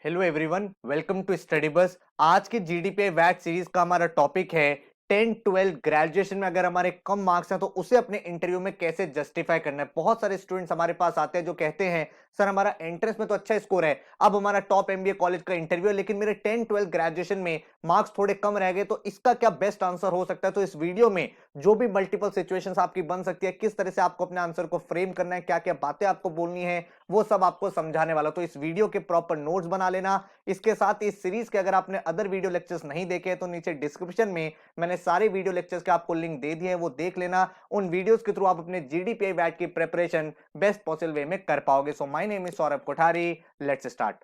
Hello everyone, welcome to Study Bus. आज की GDPI VAT series का हमारा टॉपिक है 10-12 ग्रेजुएशन में अगर हमारे कम मार्क्स हैं तो उसे अपने इंटरव्यू में कैसे जस्टिफाई करना है। बहुत सारे स्टूडेंट्स हमारे पास आते हैं जो कहते हैं सर हमारा एंट्रेंस में तो अच्छा स्कोर है, अब हमारा टॉप एमबीए कॉलेज का इंटरव्यू है लेकिन मेरे 10-12 ग्रेजुएशन में मार्क्स थोड़े कम रह गए, तो इसका क्या बेस्ट आंसर हो सकता है। तो इस वीडियो में जो भी मल्टीपल सिचुएशंस आपकी बन सकती है, किस तरह से आपको अपने आंसर को फ्रेम करना है, क्या क्या बातें आपको बोलनी है, वो सब आपको समझाने वाला। तो इस वीडियो के प्रॉपर नोट्स बना लेना। इसके साथ इस सीरीज के अगर आपने अदर वीडियो लेक्चर्स नहीं देखे तो नीचे डिस्क्रिप्शन में मैंने सारे वीडियो लेक्चर्स के आपको लिंक दे दिए हैं, वो देख लेना। उन वीडियोस के थ्रू आप अपने जीडीपीआई वैट की प्रिपरेशन बेस्ट पॉसिबल वे में कर पाओगे। So my name is Saurabh Kothari, let's start.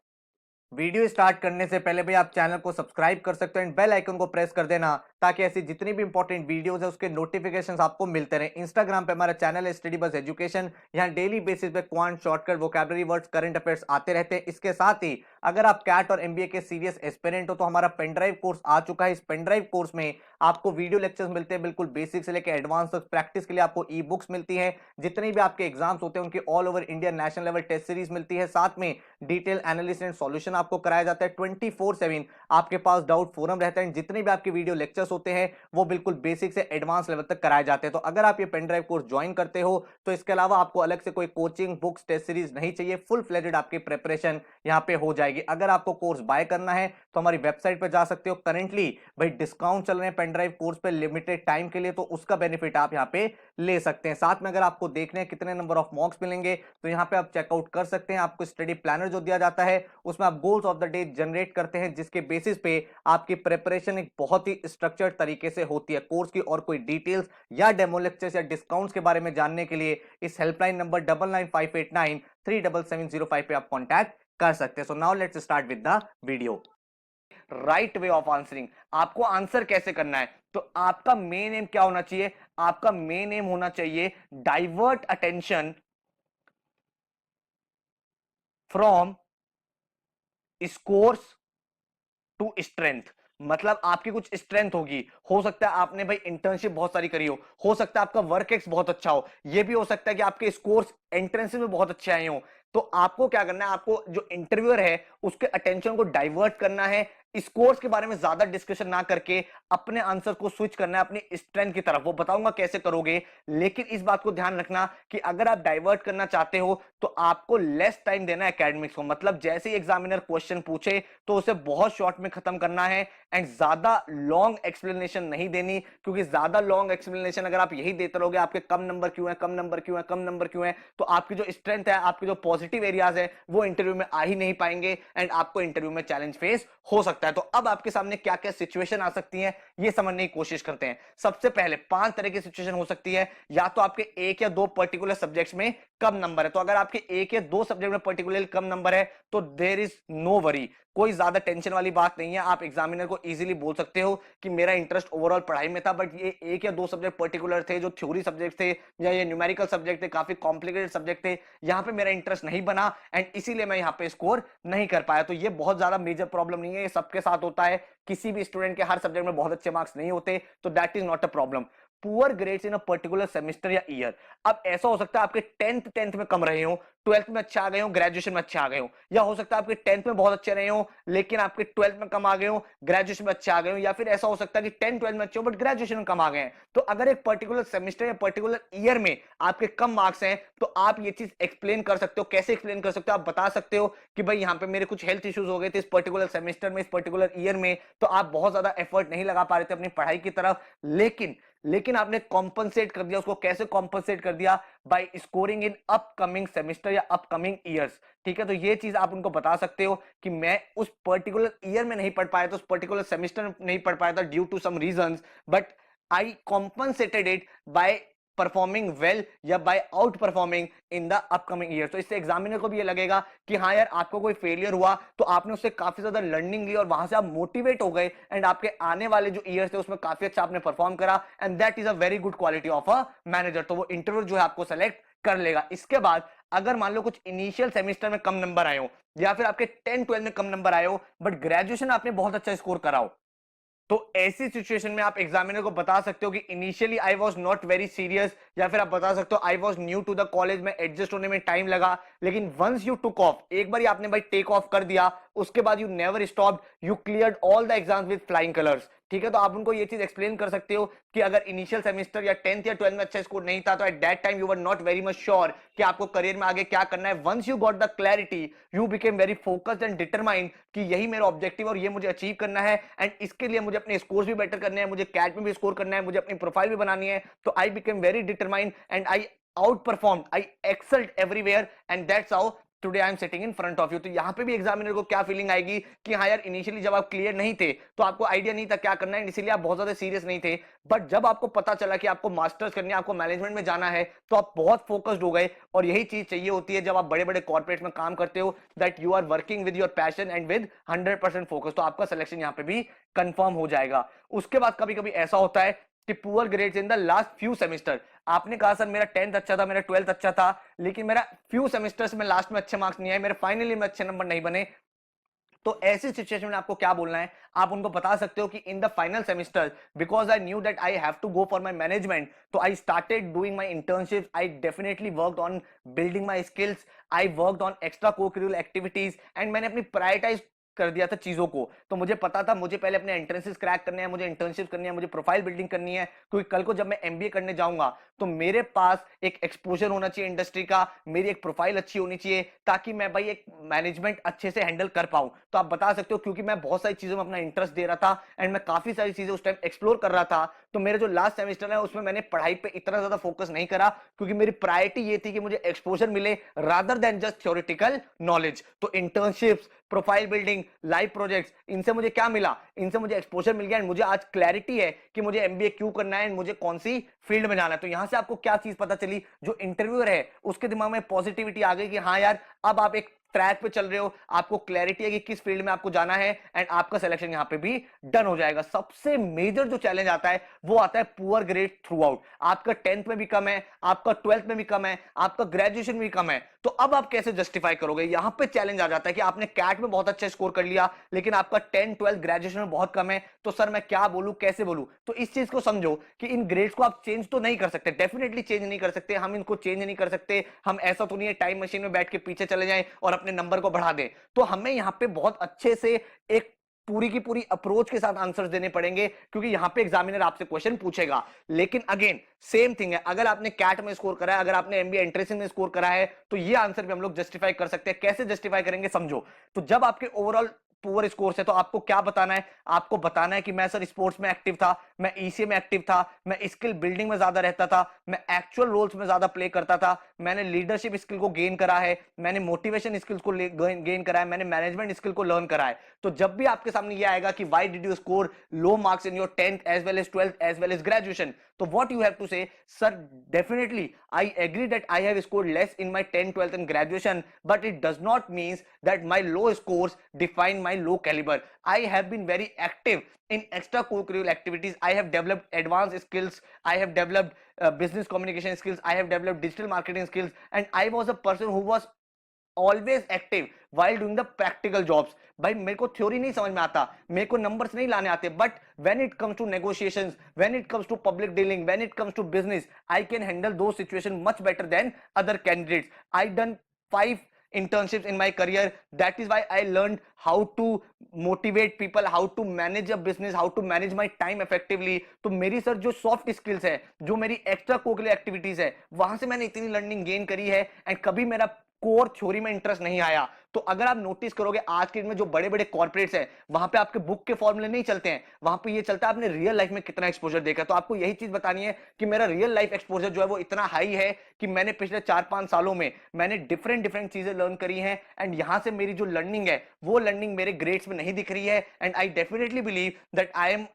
Video start करने से पहले भाई आप चैनल को सब्सक्राइब कर सकते हो एंड बेल आइकन को प्रेस कर देना ताकि ऐसी जितनी भी इंपॉर्टेंट वीडियोस है उसके नोटिफिकेशंस आपको मिलते रहे। इंस्टाग्राम पे हमारा चैनल है स्टडी बस एजुकेशन, यहाँ डेली बेसिस पे quant, shortcut, vocabulary words, current affairs आते रहते हैं। इसके साथ ही अगर आप कैट और एमबीए के सीरियस एस्पिरेंट हो तो हमारा पेनड्राइव कोर्स आ चुका है। इस पेनड्राइव कोर्स में आपको वीडियो लेक्चर्स मिलते हैं, बिल्कुल बेसिक से लेकर एडवांस तक। प्रैक्टिस के लिए आपको ई बुक्स मिलती है, जितने भी आपके एग्जाम्स होते हैं उनकी all over India national level test series मिलती है। साथ में डिटेल एनालिसिस एंड सॉल्यूशन आपको कराया जाता है। 24/7 आपके पास डाउट फोरम रहता है। जितने भी आपके वीडियो लेक्चर्स होते हैं वो बिल्कुल बेसिक से एडवांस लेवल तक कराए जाते हैं। तो अगर आप ये पेनड्राइव कोर्स ज्वाइन करते हो तो इसके अलावा आपको अलग से कोई कोचिंग, बुक्स, टेस्ट सीरीज नहीं चाहिए। फुल फ्लेजेड आपकी प्रिपरेशन यहाँ पे हो जाएगी। अगर आपको कोर्स बाय करना है तो हमारी वेबसाइट पे जा सकते हो। करेंटली भाई डिस्काउंट चल रहे हैं पेनड्राइव कोर्स पे लिमिटेड टाइम के लिए, तो उसका बेनिफिट आप यहाँ पे ले सकते हैं। साथ में अगर आपको देखने हैं कितने नंबर ऑफ मॉक्स मिलेंगे तो यहाँ पे आप चेकआउट कर सकते हैं। आपको स्टडी प्लानर जो दिया जाता है उसमें आप goals of the day generate करते हैं, जिसके बेसिस पे आपकी प्रिपरेशन एक बहुत ही स्ट्रक्चर्ड तरीके से होती है। कोर्स की और कोई डिटेल्स या डेमो लेक्चर्स या डिस्काउंट्स के बारे में जानने के लिए इस हेल्पलाइन नंबर 9958937705 पे आप कॉन्टैक्ट कर सकते हैं। So now let's start with the video. Right way of answering, आपको आंसर कैसे करना है। तो आपका मेन एम क्या होना चाहिए? आपका मेन एम होना चाहिए divert attention from scores to strength. मतलब आपकी कुछ स्ट्रेंथ होगी, हो सकता है आपने भाई इंटर्नशिप बहुत सारी करी हो सकता है आपका वर्क एक्स बहुत अच्छा हो, ये भी हो सकता है कि आपके स्कोर्स एंट्रेंस में बहुत अच्छे आए हो। तो आपको क्या करना है, आपको जो इंटरव्यूअर है उसके अटेंशन को डाइवर्ट करना है, स्कोर्स के बारे में ज्यादा डिस्कशन ना करके अपने आंसर को स्विच करना है अपनी स्ट्रेंथ की तरफ। वो बताऊंगा कैसे करोगे, लेकिन इस बात को ध्यान रखना कि अगर आप डाइवर्ट करना चाहते हो तो आपको लेस टाइम देना है एकेडमिक्स को। मतलब जैसे ही एग्जामिनर क्वेश्चन पूछे तो उसे बहुत शॉर्ट में खत्म करना है एंड ज्यादा लॉन्ग एक्सप्लेनेशन नहीं देनी, क्योंकि ज्यादा लॉन्ग एक्सप्लेनेशन अगर आप यही देते रहोगे आपके कम नंबर क्यों है, कम नंबर क्यों है, कम नंबर क्यों है, तो आपकी जो स्ट्रेंथ है, आपके जो पॉजिटिव एरियाज है वो इंटरव्यू में आ ही नहीं पाएंगे एंड आपको इंटरव्यू में चैलेंज फेस हो सकता है। तो अब आपके सामने क्या क्या सिचुएशन आ सकती है ये समझने की कोशिश करते हैं। सबसे पहले 5 तरह की सिचुएशन हो सकती है। या तो आपके एक या दो पर्टिकुलर सब्जेक्ट्स में कम नंबर है, तो अगर आपके एक या दो सब्जेक्ट में पर्टिकुलर कम नंबर है तो देयर इज नो वरी, कोई ज्यादा टेंशन वाली बात नहीं है। आप एग्जामिनर को इजीली बोल सकते हो कि मेरा इंटरेस्ट ओवरऑल पढ़ाई में था, बट ये एक या दो सब्जेक्ट पर्टिकुलर थे जो थ्योरी सब्जेक्ट थे या ये न्यूमेरिकल सब्जेक्ट थे, काफी कॉम्प्लिकेटेड सब्जेक्ट थे, यहाँ पे मेरा इंटरेस्ट नहीं बना एंड इसीलिए मैं यहाँ पे स्कोर नहीं कर पाया। तो ये बहुत ज्यादा मेजर प्रॉब्लम नहीं है, ये सबके साथ होता है। किसी भी स्टूडेंट के हर सब्जेक्ट में बहुत अच्छे मार्क्स नहीं होते, तो that is not a problem. Poor grades in a particular semester या ईयर, अब ऐसा हो सकता है आपके टेंथ में कम रहे हो, ट्वेल्थ में अच्छे आ गए हो, ग्रेजुएशन में अच्छे आ गए हो, या हो सकता है आपके टेंथ में बहुत अच्छे रहे हो लेकिन आपके ट्वेल्थ में कम आ गए हो, ग्रेजुएशन में अच्छे आ गए हो, या फिर ऐसा हो सकता है कि 10 12 में अच्छे हो बट ग्रेजुएशन में कम आ गए हैं। तो अगर एक पर्टिकुलर सेमेस्टर या पर्टिकुलर ईयर में आपके कम मार्क्स हैं तो आप ये चीज एक्सप्लेन कर सकते हो। कैसे एक्सप्लेन कर सकते हो? आप बता सकते हो कि भाई यहाँ पे मेरे कुछ हेल्थ इश्यूज हो गए थे इस पर्टिकुलर सेमेस्टर में, इस पर्टिकुलर ईयर में, तो आप बहुत ज्यादा एफर्ट नहीं लगा पा रहे थे अपनी पढ़ाई की तरफ, लेकिन आपने कॉम्पनसेट कर दिया उसको। कैसे कॉम्पनसेट कर दिया? By scoring in upcoming semester या अपकमिंग ईयर्स। ठीक है, तो ये चीज आप उनको बता सकते हो कि मैं उस पर्टिकुलर ईयर में नहीं पढ़ पाया था, उस पर्टिकुलर सेमेस्टर में नहीं पढ़ पाया था due to some reasons, but I compensated it by performing well या by outperforming in the upcoming year. तो इससे एग्जामिनर को भी ये लगेगा कि हाँ यार आपको कोई फेलियर हुआ तो आपने उससे काफी ज्यादा लर्निंग ली और वहां से आप मोटिवेट हो गए एंड आपके आने वाले जो ईयर्स थे उसमें काफी अच्छा आपने परफॉर्म करा and that is a very good quality of a manager. तो वो इंटरव्यू जो है आपको सेलेक्ट कर लेगा। इसके बाद अगर मान लो कुछ इनिशियल सेमेस्टर में कम नंबर आए हो या फिर आपके 10 12 में कम नंबर आए हो बट ग्रेजुएशन आपने बहुत अच्छा स्कोर करा हो, तो ऐसी सिचुएशन में आप एग्जामिनर को बता सकते हो कि initially I was not very serious, या फिर आप बता सकते हो I was new to the college, में एडजस्ट होने में टाइम लगा, लेकिन वंस यू टुक ऑफ, एक बार आपने भाई टेक ऑफ कर दिया, उसके बाद you never stopped, you cleared all the exams with flying colours. ठीक है, तो आप उनको ये चीज एक्सप्लेन कर सकते हो कि अगर इनिशियल सेमेस्टर या 10th या 12th में अच्छा स्कोर नहीं था, तो at that time you were not very much sure कि आपको करियर में आगे क्या करना है। Once you got the clarity, you became very focused and determined कि यही मेरा ऑब्जेक्टिव और ये मुझे अचीव करना है, एंड इसके लिए मुझे अपने स्कोर्स भी बेटर करने हैं, मुझे कैट में भी स्कोर करना है, मुझे अपनी प्रोफाइल भी बनानी है। तो I became very determined and I out perform, I excelled everywhere, and that's how today I am sitting in front of you. तो यहाँ पे भी एग्जामिनर को क्या फीलिंग आएगी कि हाँ यार, इनिशियली जब आप क्लियर नहीं थे तो आपको आइडिया नहीं था क्या करना है, इसीलिए आप बहुत ज्यादा सीरियस नहीं थे, बट जब आपको पता चला कि आपको मास्टर्स करनी है, आपको मैनेजमेंट में जाना है, तो आप बहुत फोकस्ड हो गए। और यही चीज चाहिए होती है जब आप बड़े बड़े कॉर्पोरेट में काम करते हो, that you are working with your passion and with 100% focus, तो आपका सिलेक्शन यहाँ पे भी कंफर्म हो जाएगा। उसके बाद कभी कभी ऐसा होता है कि poor grades in the last few semester. आपने कहा सर मेरा 10th अच्छा था, मेरा 12th अच्छा था, लेकिन मेरा फ्यू सेमेस्टर्स में लास्ट में अच्छे मार्क्स नहीं आए, मेरे फाइनली में अच्छे नंबर नहीं बने। तो ऐसी सिचुएशन में आपको क्या बोलना है, आप उनको बता सकते हो कि in the final semester, because I knew that I have to go for my management, तो I started doing my internships, I definitely worked on building my skills, I worked on extra cocurricular activities, and मैंने अपनी prioritise कर दिया था चीजों को। तो मुझे पता था मुझे पहले अपने एंट्रेंसेस क्रैक करने हैं, मुझे इंटर्नशिप करनी है, मुझे प्रोफाइल बिल्डिंग करनी है, क्योंकि कल को जब मैं एमबीए करने जाऊंगा तो मेरे पास एक एक्सपोजर होना चाहिए इंडस्ट्री का, मेरी एक प्रोफाइल अच्छी होनी चाहिए, ताकि मैं भाई एक मैनेजमेंट अच्छे से हैंडल कर पाऊं। तो आप बता सकते हो क्योंकि मैं बहुत सारी चीजों में अपना इंटरेस्ट दे रहा था एंड मैं काफी सारी चीजें उस टाइम एक्सप्लोर कर रहा था, तो मेरे जो लास्ट सेमेस्टर है उसमें मैंने पढ़ाई पे इतना ज्यादा फोकस नहीं करा, क्योंकि मेरी प्रायोरिटी ये थी कि मुझे एक्सपोजर मिले rather than just theoretical knowledge. तो internships, profile building, live projects, इनसे मुझे क्या मिला, इनसे मुझे एक्सपोजर मिल गया एंड मुझे आज क्लैरिटी है कि मुझे एमबीए क्यों करना है एंड मुझे कौन सी फील्ड में जाना है। तो यहां से आपको क्या चीज पता चली, जो इंटरव्यूअर है उसके दिमाग में पॉजिटिविटी आ गई कि हाँ यार, अब आप एक ट्रैक पे चल रहे हो, आपको क्लैरिटी है कि किस फील्ड में आपको जाना है, एंड आपका सिलेक्शन यहां पे भी डन हो जाएगा। सबसे मेजर जो चैलेंज आता है वो आता है पुअर ग्रेड थ्रू आउट। आपका 10th में भी कम है, आपका 12th में भी कम है, आपका ग्रेजुएशन में भी कम है, तो अब आप कैसे जस्टिफाई करोगे। यहां पे चैलेंज आ जाता है कि आपने कैट में बहुत अच्छा स्कोर कर लिया, लेकिन आपका 10th 12th ग्रेजुएशन में बहुत कम है, तो सर मैं क्या बोलूं, कैसे बोलूं। तो इस चीज को समझो कि इन ग्रेड्स को आप चेंज तो नहीं कर सकते, डेफिनेटली चेंज नहीं कर सकते, हम इनको चेंज नहीं कर सकते। हम ऐसा तो नहीं है टाइम मशीन में बैठ के पीछे चले जाएं और अपने नंबर को बढ़ा दें। तो हमें यहां पे बहुत अच्छे से एक पूरी की पूरी अप्रोच के साथ आंसर्स देने पड़ेंगे, क्योंकि यहां पे एग्जामिनर आपसे क्वेश्चन पूछेगा। लेकिन अगेन सेम थिंग है, अगर आपने कैट में स्कोर करा है, अगर आपने एमबीए एंट्रेंस में स्कोर करा है, तो ये आंसर भी हम लोग जस्टिफाई कर सकते हैं। कैसे जस्टिफाई करेंगे समझो। तो जब आपके ओवरऑल पुअर स्कोर है, तो आपको क्या बताना है, आपको बताना है कि मैं सर स्पोर्ट्स में एक्टिव था, मैं ईसीए में एक्टिव था, मैं स्किल बिल्डिंग में ज्यादा रहता था, मैं एक्चुअल रोल्स में ज्यादा प्ले करता था, मैंने लीडरशिप स्किल को गेन करा है, मैंने मोटिवेशन स्किल्स को गेन करा है, मैंने मैनेजमेंट स्किल को लर्न करा है। तो जब भी आपके सामने ये आएगा कि why did you score low marks in your 10th as well as 12th as well as graduation, तो what you have to say, sir definitely I agree that I have scored less in my 10th 12th and graduation, but it does not means that my low scores define my low caliber. I have been very active in extracurricular activities. I have developed advanced skills. I have developed business communication skills. I have developed digital marketing skills. And I was a person who was always active while doing the practical jobs. भाई मेरे को theory नहीं समझ में आता, मेरे को numbers नहीं लाने आते, but when it comes to negotiations, when it comes to public dealing, when it comes to business, I can handle those situations much better than other candidates. I done 5 internships in my career. That is why I learned how to motivate people, how to manage a business, how to manage my time effectively. तो मेरी sir जो soft skills है, जो मेरी extra कोकुलर activities है, वहां से मैंने इतनी लर्निंग गेन करी है, एंड कभी मेरा कोर थ्योरी में इंटरेस्ट नहीं आया। तो अगर आप नोटिस करोगे आज के दिन में जो बड़े बड़े कॉर्पोरेट्स हैं, वहां पे आपके बुक के फॉर्मूले नहीं चलते हैं, वहां पे ये चलता है आपने रियल लाइफ में कितना एक्सपोजर देखा। तो आपको यही चीज बतानी है कि मेरा रियल लाइफ एक्सपोजर जो है वो इतना हाई है कि मैंने पिछले 4-5 सालों में मैंने डिफरेंट डिफरेंट चीजें लर्न करी हैं, एंड यहां से मेरी जो लर्निंग है वो लर्निंग मेरे ग्रेड्स में नहीं दिख रही है। And I definitely believe that I am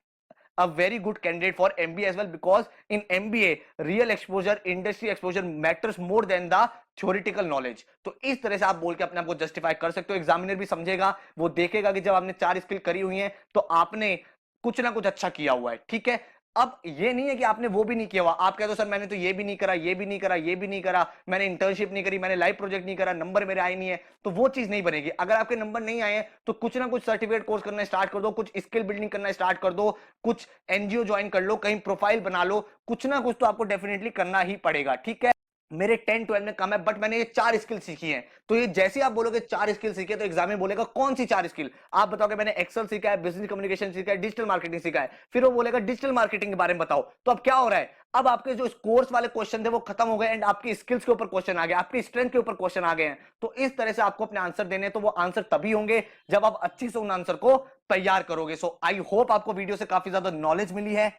a very good candidate for MBA as well, because in MBA real exposure, industry exposure matters more than the theoretical knowledge. तो इस तरह से आप बोल के अपने आप को जस्टिफाई कर सकते हो। एग्जामिनर भी समझेगा, वो देखेगा कि जब आपने 4 स्किल करी हुई हैं तो आपने कुछ ना कुछ अच्छा किया हुआ है। ठीक है, अब ये नहीं है कि आपने वो भी नहीं किया हुआ, आप कहते हो सर मैंने तो ये भी नहीं करा, ये भी नहीं करा, ये भी नहीं करा, मैंने इंटर्नशिप नहीं करी, मैंने लाइव प्रोजेक्ट नहीं करा, नंबर मेरे आए नहीं है, तो वो चीज नहीं बनेगी। अगर आपके नंबर नहीं आए हैं तो कुछ ना कुछ सर्टिफिकेट कोर्स करना स्टार्ट कर दो, कुछ स्किल बिल्डिंग करना स्टार्ट कर दो, कुछ एनजीओ ज्वाइन कर लो, कहीं प्रोफाइल बना लो, कुछ ना कुछ तो आपको डेफिनेटली करना ही पड़ेगा, ठीक है। मेरे 10-12 में कम है, बट मैंने ये 4 स्किल सीखी हैं। तो ये जैसे आप बोलोगे 4 स्किल सीखे, तो एग्जाम में बोलेगा कौन सी 4 स्किल, आप बताओगे मैंने एक्सेल सीखा है, बिजनेस कम्युनिकेशन सीखा है, डिजिटल मार्केटिंग सीखा है, फिर वो बोलेगा डिजिटल मार्केटिंग के बारे में बताओ। तो अब क्या हो रहा है, अब आपके जो कोर्स वाले क्वेश्चन थे वो खत्म हो गए एंड आपकी स्किल्स के ऊपर क्वेश्चन आ गए, आपकी स्ट्रेंथ के ऊपर क्वेश्चन आ गए हैं। तो इस तरह से आपको अपने आंसर देने, तो वो आंसर तभी होंगे जब आप अच्छे से उन आंसर को तैयार करोगे। सो आई होप आपको वीडियो से काफी ज्यादा नॉलेज मिली है।